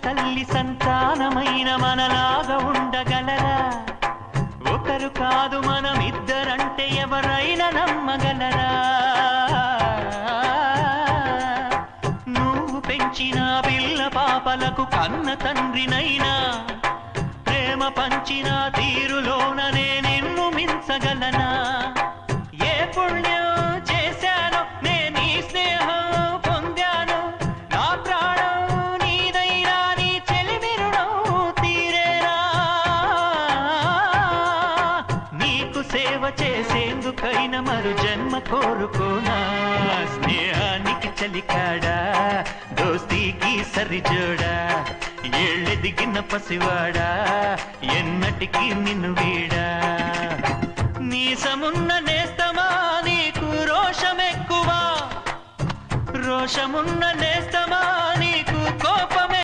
తల్లి సంతానమైన మనలాగా ఉండగలరా? ఒకరు కాదు మనమిద్దరంటే ఎవరైనా నమ్మగలరా? నువ్వు పెంచిన పిల్ల పాపలకు కన్న తండ్రినైనా ప్రేమ పంచిన తీరులోననే నిన్ను మించగలనా? ఏ పుణ్యం చేశానో నేను ఈ స్నేహం పొందాను, నా ప్రాణం నీదైనా నీ చెలిమి రుణం తీరేనా? నీకు సేవ చేసేందుకైనా మరు జన్మ కోరుకోనా? స్నేహానికి చలికాడా, దోస్తీకి సరిజోడా, ఏళ్ళెదిగిన పసివాడా, ఎన్నటికీ నిన్ను వీడా? నీసమున్న నేస్తమా నీకు రోషమెక్కువా, రోషమున్న నేస్తమా